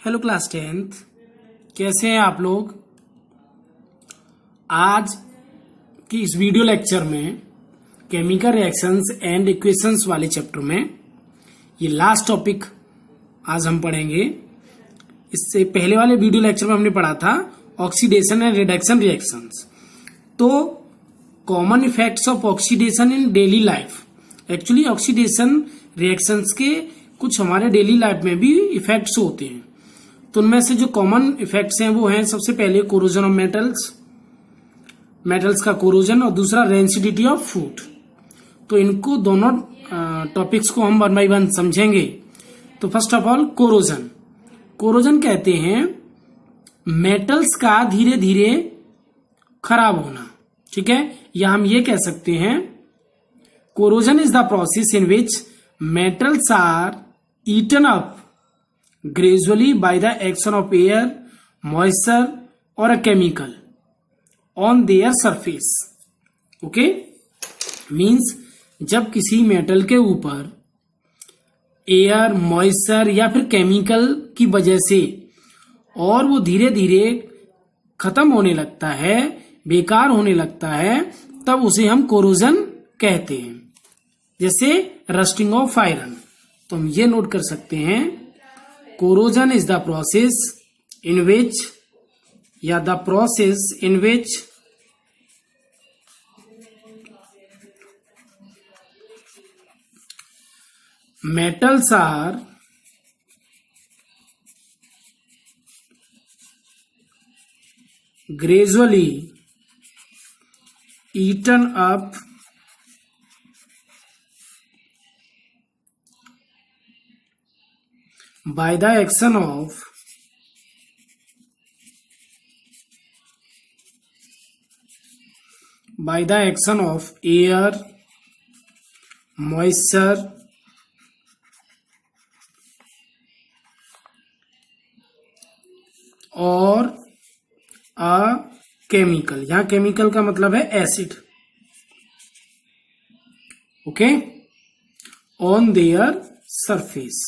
Hello class 10th, कैसे हैं आप लोग। आज की इस वीडियो लेक्चर में केमिकल रिएक्शंस एंड इक्वेशंस वाले चैप्टर में ये लास्ट टॉपिक आज हम पढ़ेंगे। इससे पहले वाले वीडियो लेक्चर में हमने पढ़ा था ऑक्सीडेशन एंड रिडक्शन रिएक्शंस। तो common effects of oxidation in daily life. Actually oxidation reactions के कुछ हमारे डेली लाइफ में भी इफेक्ट्स होते हैं। तो उनमें से जो कॉमन इफेक्ट्स हैं वो हैं, सबसे पहले कोरोजन ऑफ मेटल्स का कोरोजन, और दूसरा रेंसिडिटी ऑफ फूड। तो इनको दोनों टॉपिक्स को हम वन बाय वन समझेंगे। तो फर्स्ट ऑफ ऑल कोरोजन कहते हैं मेटल्स का धीरे धीरे खराब होना। ठीक है, या हम ये कह सकते हैं corrosion is the process in which metals are eaten up gradually by the action of air, moisture or a chemical on their surface. Okay, means जब किसी मेटल के ऊपर एयर, मॉइस्चर या फिर केमिकल की वजह से और वो धीरे धीरे खत्म होने लगता है, बेकार होने लगता है, तब उसे हम कोरोजन कहते हैं। जैसे रस्टिंग ऑफ आयरन। तो हम ये नोट कर सकते हैं, corrosion is the process in which metals are gradually eaten up by the action of air, moisture और a chemical। यहां केमिकल का मतलब है acid. Okay, on their surface.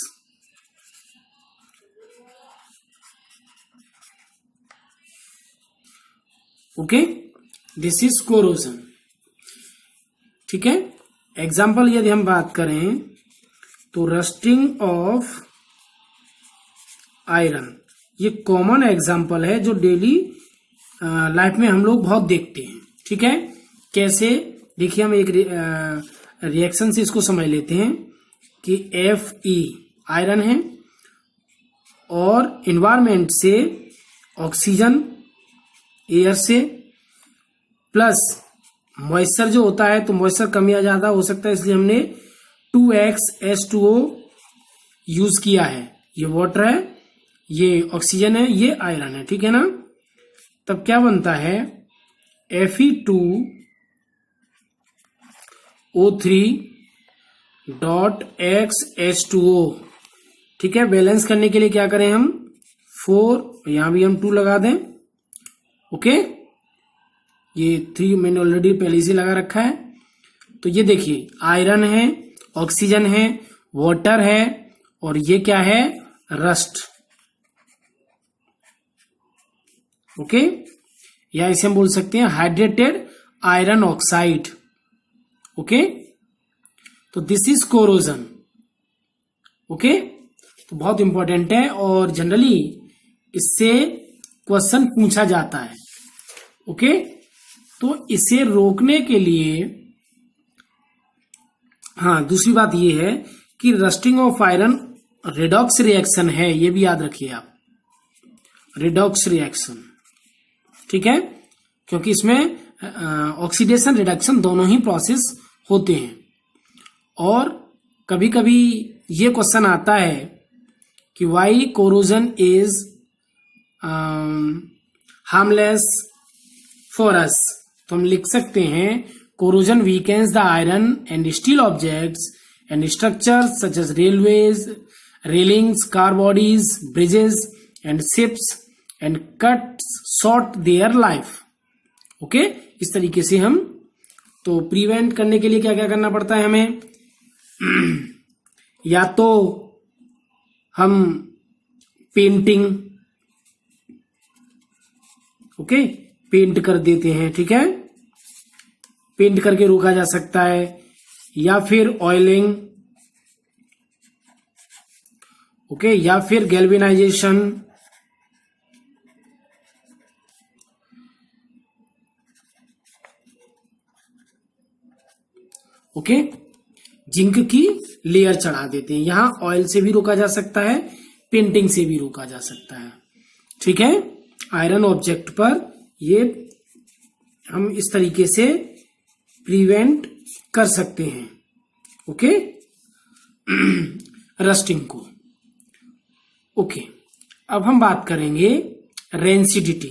Okay, this is corrosion. ठीक है, एग्जाम्पल यदि हम बात करें तो रस्टिंग ऑफ आयरन, ये कॉमन एग्जाम्पल है जो डेली लाइफ में हम लोग बहुत देखते हैं। ठीक है, कैसे देखिए, हम एक रिएक्शन से इसको समझ लेते हैं कि Fe आयरन है और इन्वायरमेंट से ऑक्सीजन, एयर से, प्लस मॉइस्चर जो होता है, तो मॉइस्चर कम या ज्यादा हो सकता है, इसलिए हमने 2H2O यूज किया है। ये वाटर है, ये ऑक्सीजन है, ये आयरन है। ठीक है ना, तब क्या बनता है Fe2O3.XH2O। ठीक है, बैलेंस करने के लिए क्या करें हम 4, यहां भी हम 2 लगा दें। ओके, ये 3 मैंने ऑलरेडी पहले से लगा रखा है। तो ये देखिए, आयरन है, ऑक्सीजन है, वाटर है, और ये क्या है, रस्ट। ओके, या इसे हम बोल सकते हैं हाइड्रेटेड आयरन ऑक्साइड। ओके, तो दिस इज कोरोजन। ओके, तो बहुत इंपॉर्टेंट है और जनरली इससे क्वेश्चन पूछा जाता है। ओके, तो इसे रोकने के लिए, हाँ, दूसरी बात ये है कि rusting of iron redox reaction है, ये भी याद रखिए आप, रिडॉक्स रिएक्शन। ठीक है, क्योंकि इसमें ऑक्सीडेशन रिडक्शन दोनों ही प्रोसेस होते हैं। और कभी कभी ये क्वेश्चन आता है कि why corrosion is harmless for us. तो हम लिख सकते हैं corrosion weakens the iron and steel objects and structures such as railways, railings, car bodies, bridges and ships and cut short their life. Okay, इस तरीके से हम तो प्रिवेंट करने के लिए क्या क्या करना पड़ता है हमें, या तो हम पेंटिंग, ओके, पेंट कर देते हैं, ठीक है, पेंट करके रोका जा सकता है, या फिर ऑयलिंग, ओके, या फिर गैल्वेनाइजेशन, ओके, जिंक की लेयर चढ़ा देते हैं। यहां ऑयल से भी रोका जा सकता है, पेंटिंग से भी रोका जा सकता है, ठीक है। आयरन ऑब्जेक्ट पर ये हम इस तरीके से प्रिवेंट कर सकते हैं, ओके, रस्टिंग को, ओके। अब हम बात करेंगे रेंसिडिटी।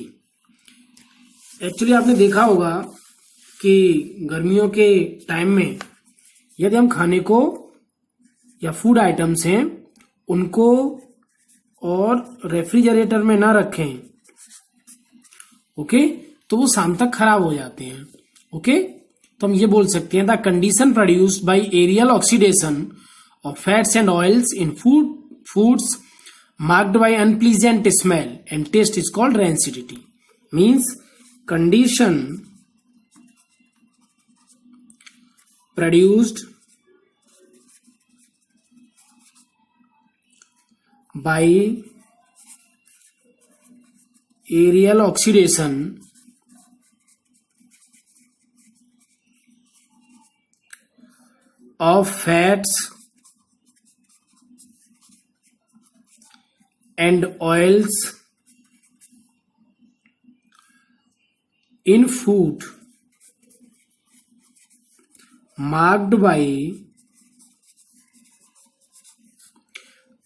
एक्चुअली आपने देखा होगा कि गर्मियों के टाइम में यदि हम खाने को या फूड आइटम्स हैं उनको और रेफ्रिजरेटर में ना रखें, ओके, तो वो शाम तक खराब हो जाते हैं, ओके। तो हम ये बोल सकते हैं the condition produced by aerial oxidation of fats and oils in foods marked by unpleasant smell and taste is called rancidity. Means condition produced by aerial oxidation of fats and oils in food marked by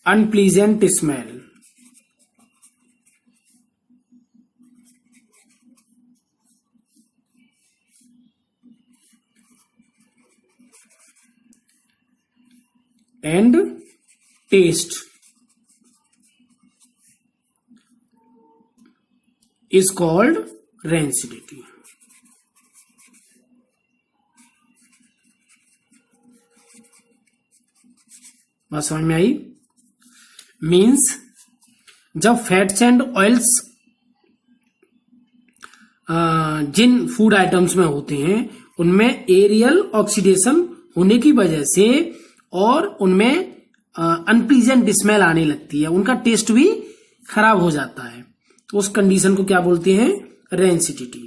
unpleasant smell and taste is called rancidity. बात समझ में आई? Means जब fats and oils जिन food items में होते हैं उनमें एरियल ऑक्सीडेशन होने की वजह से और उनमें अनप्लीजेंट स्मेल आने लगती है, उनका टेस्ट भी खराब हो जाता है, तो उस कंडीशन को क्या बोलते हैं? रेंसिडिटी,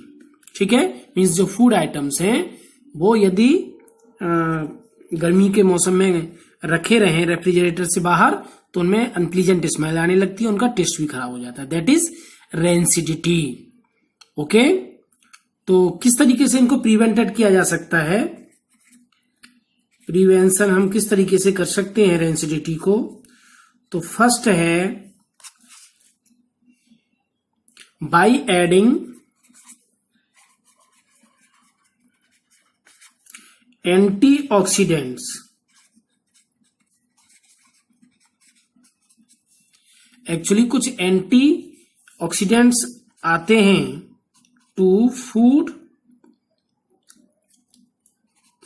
ठीक है। मीन्स जो फूड आइटम्स हैं वो यदि गर्मी के मौसम में रखे रहें रेफ्रिजरेटर से बाहर तो उनमें अनप्लीजेंट स्मेल आने लगती है, उनका टेस्ट भी खराब हो जाता है, दैट इज रेंसिडिटी, ओके। तो किस तरीके से इनको प्रिवेंटेड किया जा सकता है? प्रिवेंशन हम किस तरीके से कर सकते हैं रेंसिडिटी को? तो फर्स्ट है by adding antioxidants, एक्चुअली कुछ एंटीऑक्सीडेंट्स आते हैं टू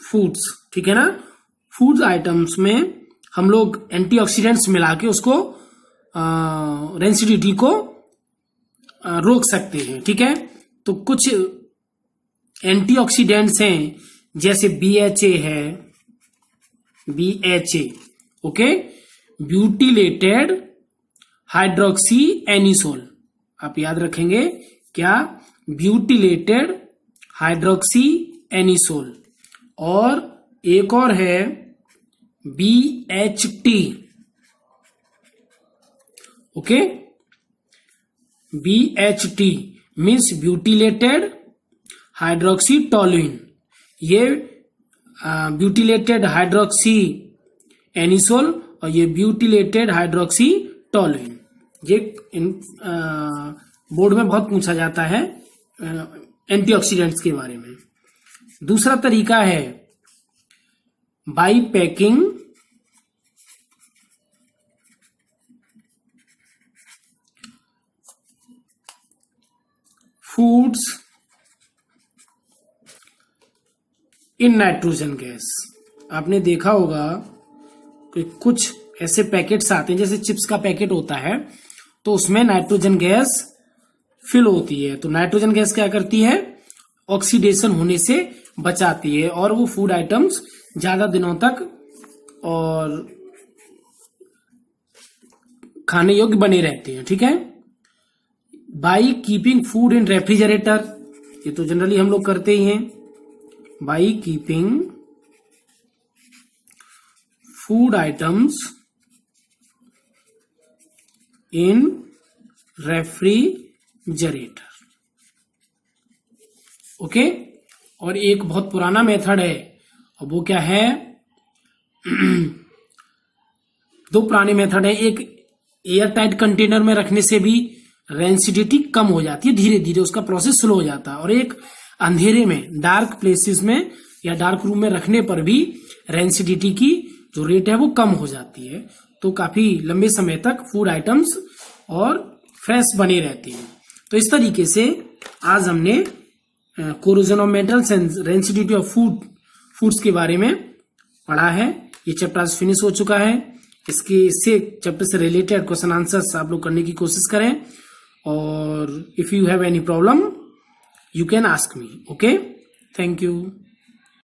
फूड्स, ठीक है ना। फूड आइटम्स में हम लोग एंटीऑक्सीडेंट्स मिला के उसको रेंसिडिटी को रोक सकते हैं, ठीक है। तो कुछ एंटीऑक्सीडेंट्स हैं जैसे BHA है, BHA, okay, butylated hydroxy anisole, आप याद रखेंगे क्या? Butylated hydroxy anisole. और एक और है BHT, okay, BHT means butylated hydroxy toluene. ये ब्यूटिलेटेड हाइड्रोक्सी एनिसोल और ये ब्यूटिलेटेड हाइड्रोक्सी टोलुइन, ये बोर्ड में बहुत पूछा जाता है एंटीऑक्सीडेंट्स के बारे में। दूसरा तरीका है by packing foods in nitrogen gas. आपने देखा होगा कि कुछ ऐसे पैकेट्स आते हैं, जैसे चिप्स का पैकेट होता है तो उसमें नाइट्रोजन गैस फिल होती है। तो नाइट्रोजन गैस क्या करती है, ऑक्सीडेशन होने से बचाती है और वो फूड आइटम्स ज्यादा दिनों तक और खाने योग्य बने रहते हैं। ठीक है। By keeping food in refrigerator, ये तो जनरली हम लोग करते ही हैं। By keeping food items in refrigerator. Okay. और एक बहुत पुराना मेथड है, और वो क्या है दो पुराने मेथड है। एक एयर टाइट कंटेनर में रखने से भी रेंसिडिटी कम हो जाती है, धीरे धीरे उसका प्रोसेस स्लो हो जाता है। और एक अंधेरे में, डार्क प्लेसेस में या डार्क रूम में रखने पर भी रेंसिडिटी की जो रेट है वो कम हो जाती है। तो काफी लंबे समय तक फूड आइटम्स और फ्रेश बने रहते हैं। तो इस तरीके से आज हमने corrosion of metals and rancidity of foods के बारे में पढ़ा है। ये चैप्टर आज फिनिश हो चुका है। इससे चैप्टर से रिलेटेड क्वेश्चन आंसर्स आप लोग करने की कोशिश करें, और if you have any problem you can ask me. Okay, thank you.